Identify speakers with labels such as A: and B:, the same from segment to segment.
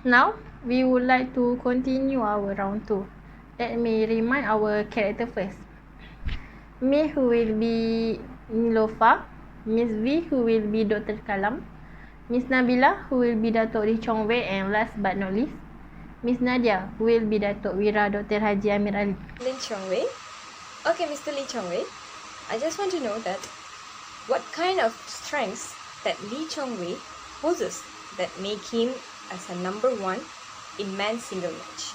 A: Now, we would like to continue our round 2. Let me remind our character first. Me, who will be Nilofa. Miss V, who will be Dr. Kalam. Miss Nabila, who will be Datuk Lee Chong Wei, and last but not least, Miss Nadia, who will be Datuk Wira Dr. Haji Amir Ali.
B: Lee Chong Wei? Okay, Mr. Lee Chong Wei, I just want to know that what kind of strengths that Lee Chong Wei possesses that make him as a number one in men's single match.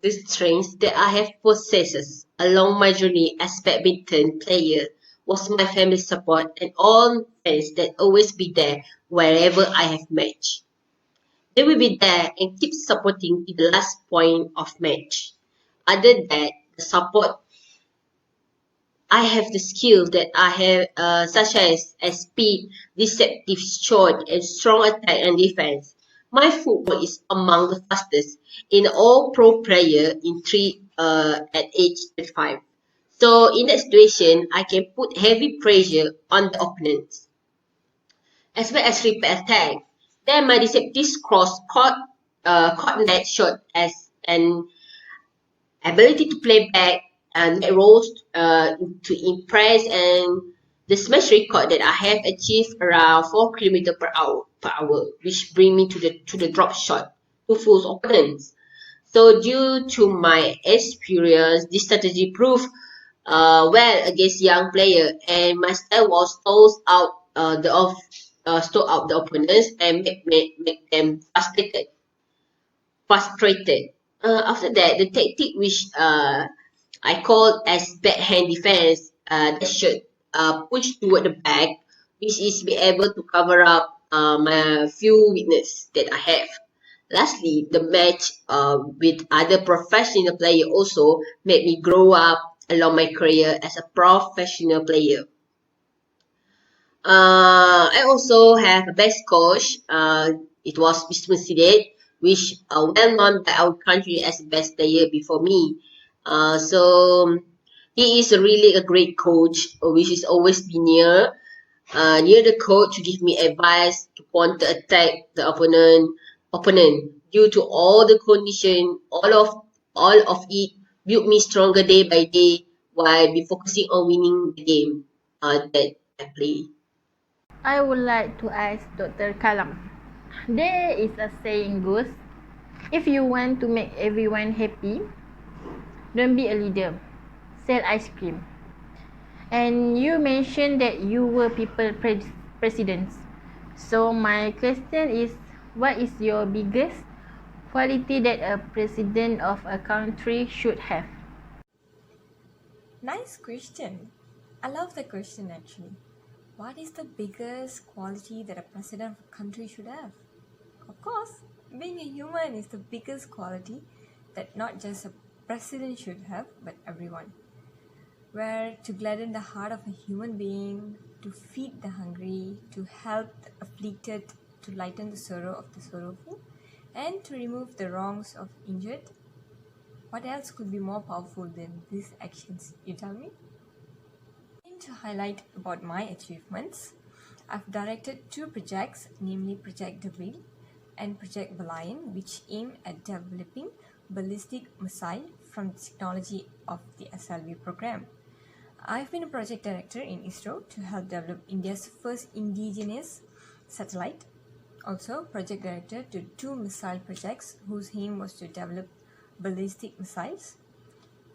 C: The strengths that I have possessed along my journey as badminton player was my family support and all friends that always be there wherever I have match. They will be there and keep supporting to the last point of match. Other than that, the support I have the skill that I have such as speed, deceptive shot and strong attack and defense. My football is among the fastest in all pro player in three at age 35. So in that situation, I can put heavy pressure on the opponents as well as repair attack. Then my deceptive court net shot as an ability to play back and net roles to impress and the smash record that I have achieved around 4 km per hour, which bring me to the drop shot to full opponents. So due to my experience, this strategy proved well against young player and my style was stall out the opponents and make them frustrated. After that, the tactic which I call as backhand defense that should push toward the back, which is be able to cover up my few weakness that I have. Lastly, the match with other professional player also made me grow up along my career as a professional player. I also have a best coach. It was Mr. Sidet, which well known by our country as the best player before me. So he is really a great coach, which is always be near the coach to give me advice to counter attack the opponent. Due to all the condition, all of it built me stronger day by day while be focusing on winning the game that I play.
A: I would like to ask Dr. Kalam. There is a saying goes, if you want to make everyone happy, don't be a leader. Sell ice cream. And you mentioned that you were people presidents. So my question is, what is your biggest quality that a president of a country should have?
B: Nice question. I love the question actually. What is the biggest quality that a president of a country should have? Of course, being a human is the biggest quality that not just a president should have, but everyone. Where to gladden the heart of a human being, to feed the hungry, to help the afflicted, to lighten the sorrow of the sorrowful, and to remove the wrongs of injured. What else could be more powerful than these actions, you tell me? To highlight about my achievements, I've directed 2 projects, namely Project Devil and Project Valiant, which aim at developing ballistic missile from the technology of the SLV program. I've been a project director in ISRO to help develop India's first indigenous satellite. Also, project director to 2 missile projects whose aim was to develop ballistic missiles.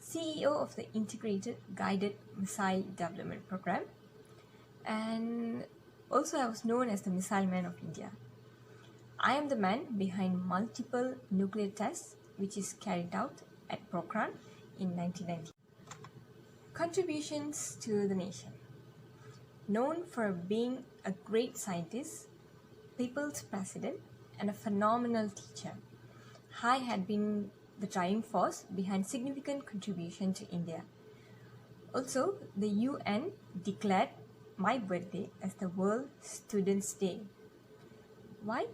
B: CEO of the Integrated Guided Missile Development Program, and also I was known as the Missile Man of India. I am the man behind multiple nuclear tests which is carried out at Pokhran in 1990. Contributions to the nation. Known for being a great scientist, people's president, and a phenomenal teacher, I had been the driving force behind significant contribution to India. Also, the UN declared my birthday as the World Students' Day. Why?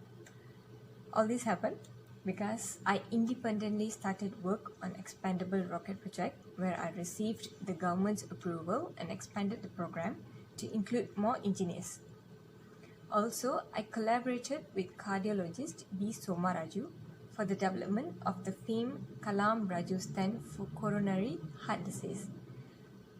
B: All this happened because I independently started work on expandable rocket project where I received the government's approval and expanded the program to include more engineers. Also, I collaborated with cardiologist B. Somaraju for the development of the famed Kalam Raju stent for coronary heart disease.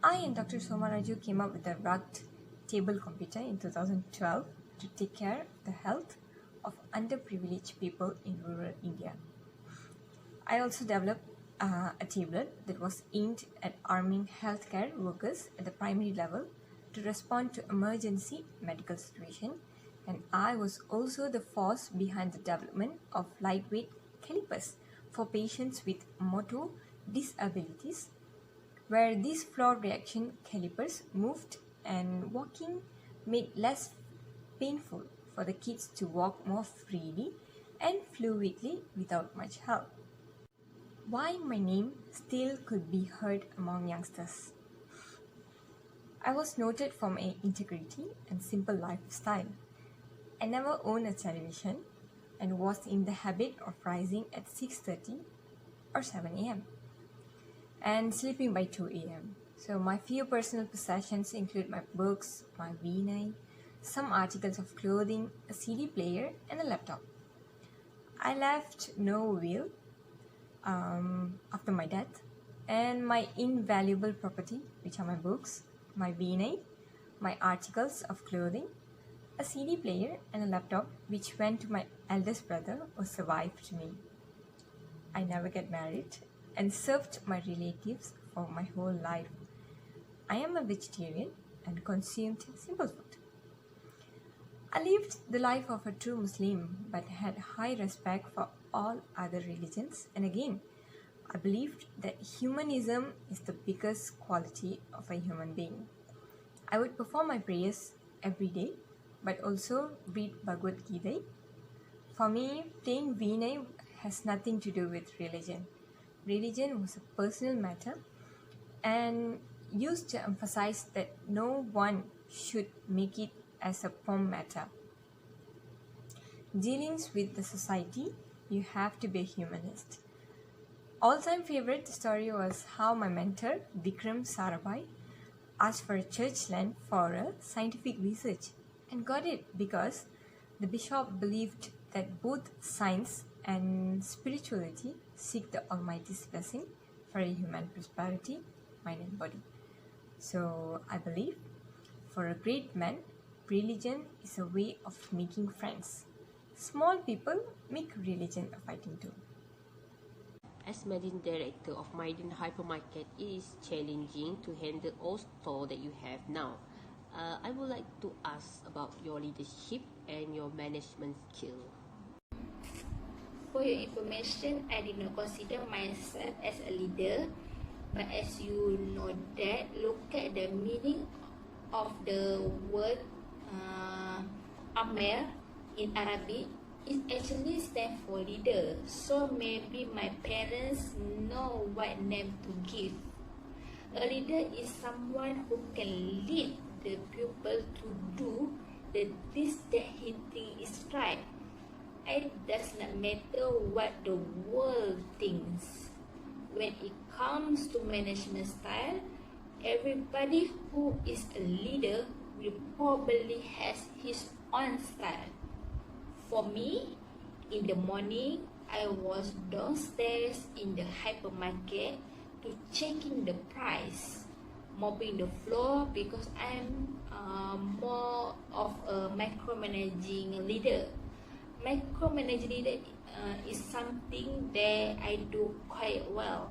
B: I and Dr. Somaraju came up with a rugged table computer in 2012 to take care of the health of underprivileged people in rural India. I also developed a tablet that was aimed at arming healthcare workers at the primary level to respond to emergency medical situation, and I was also the force behind the development of lightweight calipers for patients with motor disabilities, where these floor reaction calipers moved and walking made less painful for the kids to walk more freely and fluidly without much help. Why my name still could be heard among youngsters? I was noted for my integrity and simple lifestyle. I never owned a television and was in the habit of rising at 6:30 or 7 a.m. and sleeping by 2 a.m. So my few personal possessions include my books, my Vinay, some articles of clothing, a CD player, and a laptop. I left no will after my death, and my invaluable property, which are my books, my Vinay, my articles of clothing, a CD player, and a laptop, which went to my eldest brother or survived me. I never get married and served my relatives for my whole life. I am a vegetarian and consumed simple food. I lived the life of a true Muslim but had high respect for all other religions, and again, I believed that humanism is the biggest quality of a human being. I would perform my prayers every day but also read Bhagavad Gita. For me, playing Vinay has nothing to do with religion. Religion was a personal matter and used to emphasize that no one should make it as a form matter. Dealings with the society, you have to be a humanist. All-time favorite story was how my mentor, Vikram Sarabhai, asked for a church land for a scientific research and got it because the bishop believed that both science and spirituality seek the Almighty's blessing for a human prosperity, mind and body. So I believe for a great man, religion is a way of making friends. Small people make religion a fighting tool.
C: As managing director of Mydin Hypermarket, it is challenging to handle all stores that you have now. I would like to ask about your leadership and your management skill.
D: For your information, I did not consider myself as a leader, but as you know that, look at the meaning of the word Amir in Arabic. It actually stands for leader. So maybe my parents know what name to give. A leader is someone who can lead the people to do the things that he thinks is right. It does not matter what the world thinks. When it comes to management style, everybody who is a leader will probably has his own style. For me, in the morning, I was downstairs in the hypermarket to checking the price, mopping the floor because I'm more of a micromanaging leader. Micromanaging leader is something that I do quite well.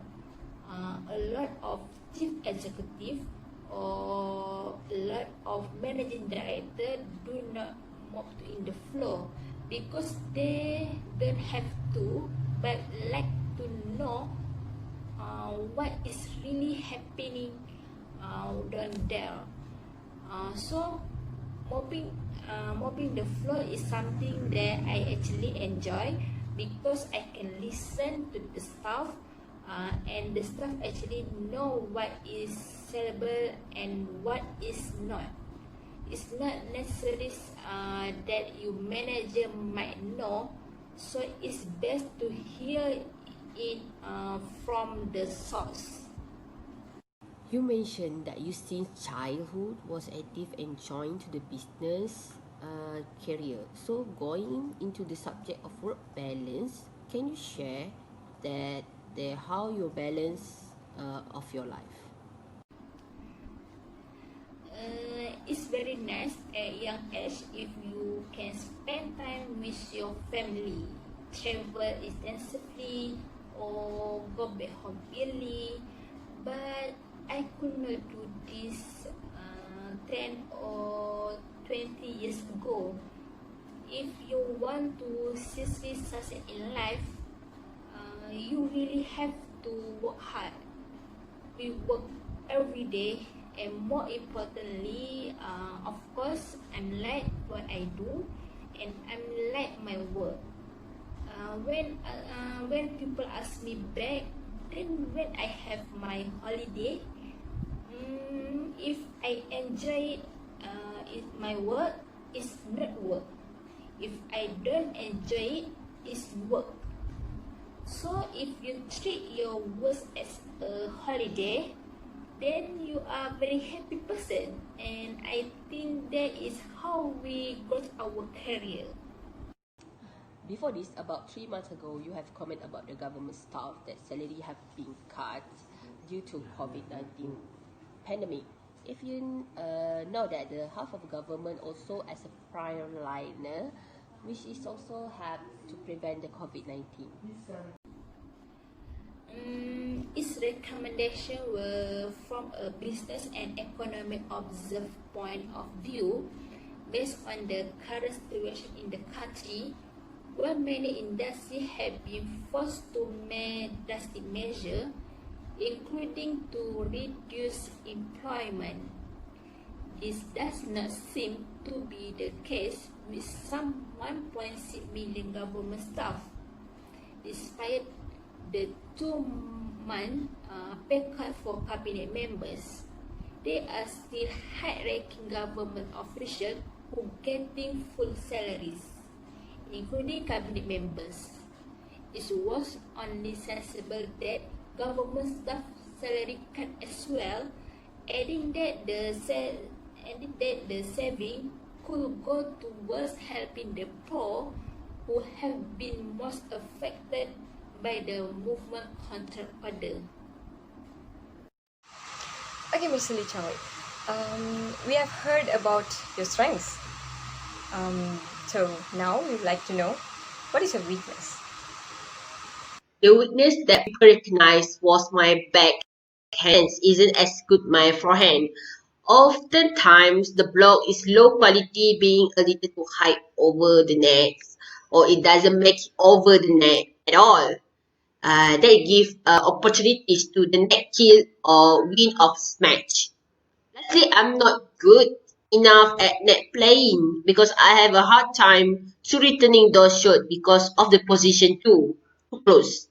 D: A lot of chief executive or a lot of managing director do not mop in the floor because they don't have to, but like to know what is really happening down there. So mopping the floor is something that I actually enjoy because I can listen to the staff and the staff actually know what is sellable and what is not. It's not necessarily that you manager might know, so it's best to hear it from the source.
C: You mentioned that you since childhood was active and joined to the business. career. So going into the subject of work balance, can you share that how you balance of your life?
D: It's very nice at young age if you can spend time with your family, travel extensively, or go back home early. But I could not do this 10 or 20 years ago. If you want to seriously succeed in life, you really have to work hard. We work every day, and more importantly, of course, I'm like what I do, and I'm like my work. When people ask me back, then when I have my holiday, if I enjoy it, my work is not work. If I don't enjoy it, it's work. So if you treat your work as a holiday, then you are a very happy person, and I think that is how we got our career.
C: Before this, about 3 months ago, you have commented about the government staff that salary have been cut due to COVID-19 pandemic. If you know that the half of government also as a prior liner, which is also help to prevent the COVID-19.
D: Its recommendation were from a business and economic observed point of view based on the current situation in the country, where many industries have been forced to make drastic measures, including to reduce employment. This does not seem to be the case with some 1.6 million government staff. Despite the 2-month pay cut for cabinet members, there are still high-ranking government officials who getting full salaries, including cabinet members. It was only sensible that government staff salary cut as well, adding that the saving could go towards helping the poor who have been most affected by the movement control order.
B: Okay, Mr. Lee Choi, we have heard about your strengths. So now we would like to know, what is your weakness?
C: The weakness that people recognized was my backhands isn't as good my forehand. Oftentimes, the block is low quality, being a little too high over the net, or it doesn't make it over the net at all. They give opportunities to the net kill or win of match. Lastly, I'm not good enough at net playing because I have a hard time to returning those shots because of the position too close.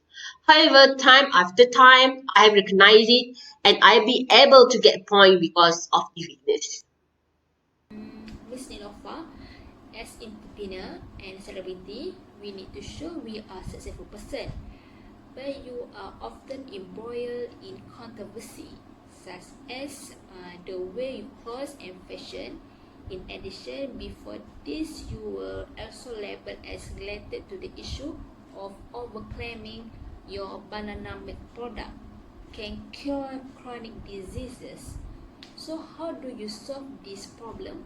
C: However, time after time, I have recognized it and I be able to get point because of the weakness.
D: Miss Nilofar, as entrepreneur and celebrity, we need to show we are a successful person. But you are often embroiled in controversy, such as the way you clothe and fashion. In addition, before this, you were also labeled as related to the issue of overclaiming your banana milk product can cure chronic diseases. So how do you solve this problem?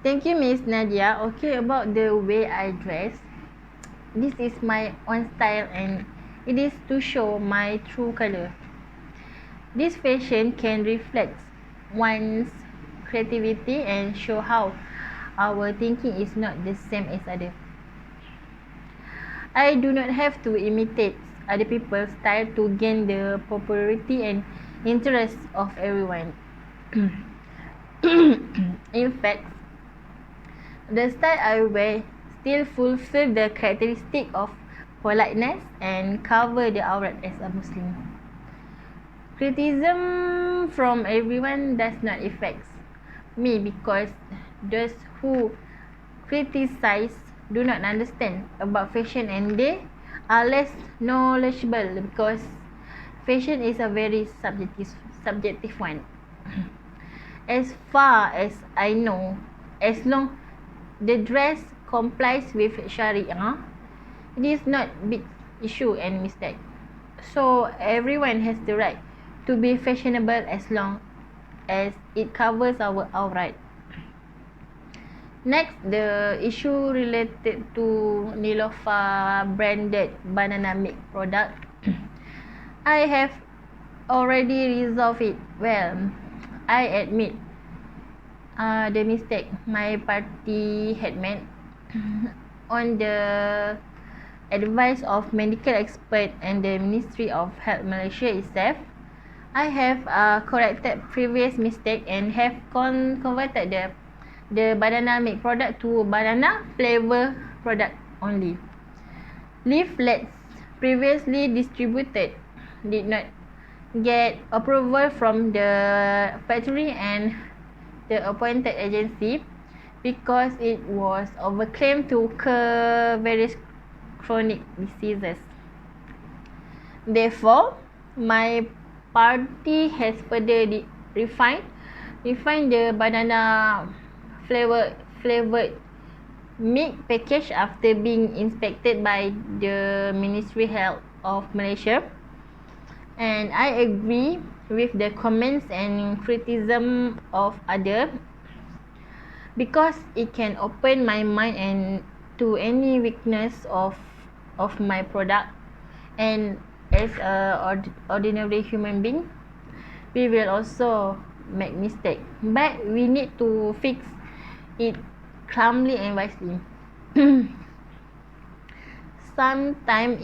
A: Thank you, Miss Nadia. Okay, about the way I dress, this is my own style and it is to show my true color. This fashion can reflect one's creativity and show how our thinking is not the same as others. I do not have to imitate other people's style to gain the popularity and interest of everyone. In fact, the style I wear still fulfill the characteristic of politeness and cover the aurat as a Muslim. Criticism from everyone does not affect me because those who criticize do not understand about fashion and they are less knowledgeable because fashion is a very subjective one. As far as I know, as long the dress complies with Sharia, it is not big issue and mistake. So everyone has the right to be fashionable as long as it covers our outright. Next, the issue related to Nilofa branded banana milk product. I have already resolved it. Well, I admit the mistake my party had made. On the advice of medical expert and the Ministry of Health Malaysia itself, I have corrected previous mistake and have converted the banana milk product to banana flavor product only. Leaflets previously distributed did not get approval from the factory and the appointed agency because it was overclaimed to cure various chronic diseases. Therefore, my party has further refined the banana flavored milk package after being inspected by the Ministry Health of Malaysia, and I agree with the comments and criticism of others because it can open my mind and to any weakness of my product, and as a ordinary human being we will also make mistake, but we need to fix it calmly and wisely. Sometimes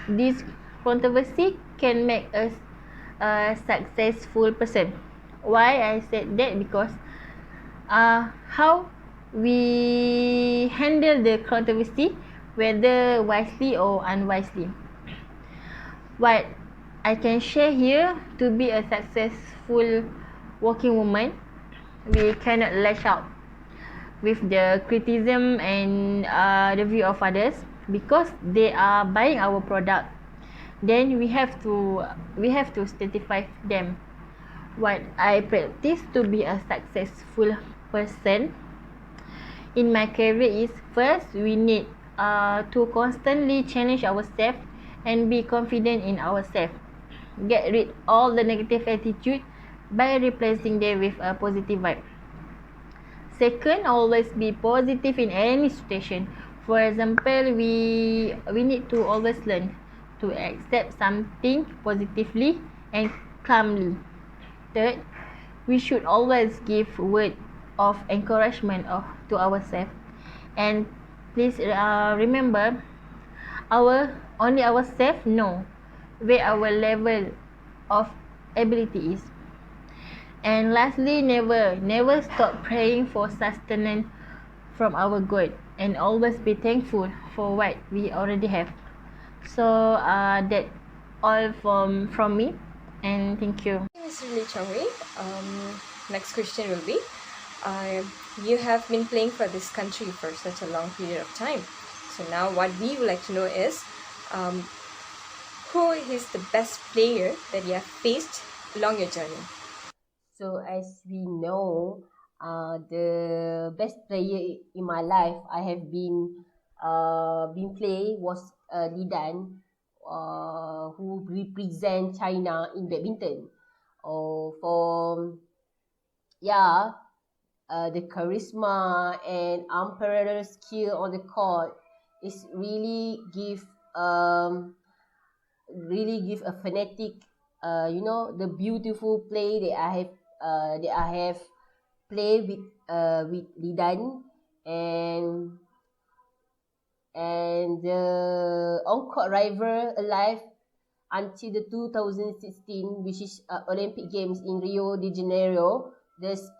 A: this controversy can make us a successful person. Why I said that? Because how we handle the controversy, whether wisely or unwisely. What I can share here, to be a successful working woman, we cannot lash out with the criticism and the view of others because they are buying our product. Then we have to certify them. What I practice to be a successful person in my career is, first we need to constantly challenge ourselves and be confident in ourselves. Get rid all the negative attitude by replacing them with a positive vibe. Second, always be positive in any situation. For example, we need to always learn to accept something positively and calmly. Third, we should always give word of encouragement to ourselves. And please remember, only ourselves know where our level of ability is. And lastly, never stop praying for sustenance from our God, and always be thankful for what we already have. So that all from me, and thank you.
B: Ms. Lee Chong-wei, next question will be, you have been playing for this country for such a long period of time. So now what we would like to know is, who is the best player that you have faced along your journey?
C: So as we know, the best player in my life I have been play was Li Dan, who represent China in badminton. The charisma and unparalleled skill on the court is really give a fanatic, the beautiful play that I have played with Li Dan, and the on-court rival alive until the 2016, which is Olympic Games in Rio de Janeiro. There's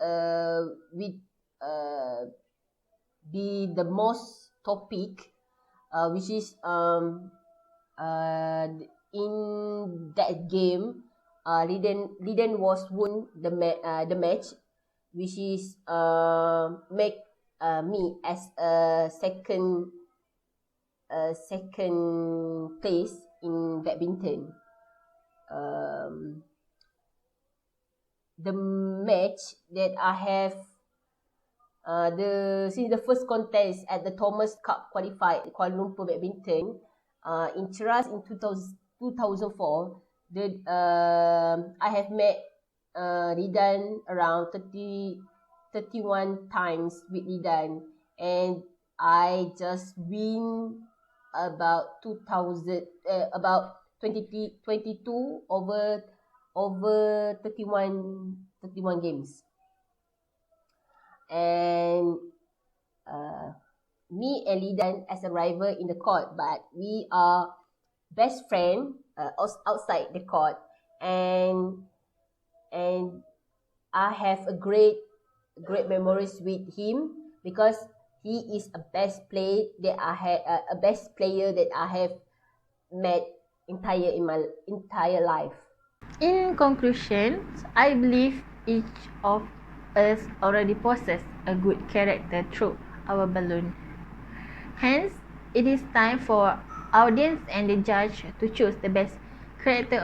C: be the most topic, which is in that game, Li Dan was won the match, which is make me as a second place in badminton. The match that I have Since the first contest at the Thomas Cup qualified Kuala Lumpur Badminton in Cheras in 2004, I have met Ridan around 31 times with Ridan, and I just win about 22 over 31 games. And me and Lidan as a rival in the court, but we are best friend outside the court, and I have a great memories with him because he is a best player that I have met in my entire life.
A: In conclusion, I believe each of us already possess a good character through our balloon. Hence, it is time for audience and the judge to choose the best character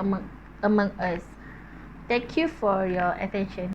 A: among us. Thank you for your attention.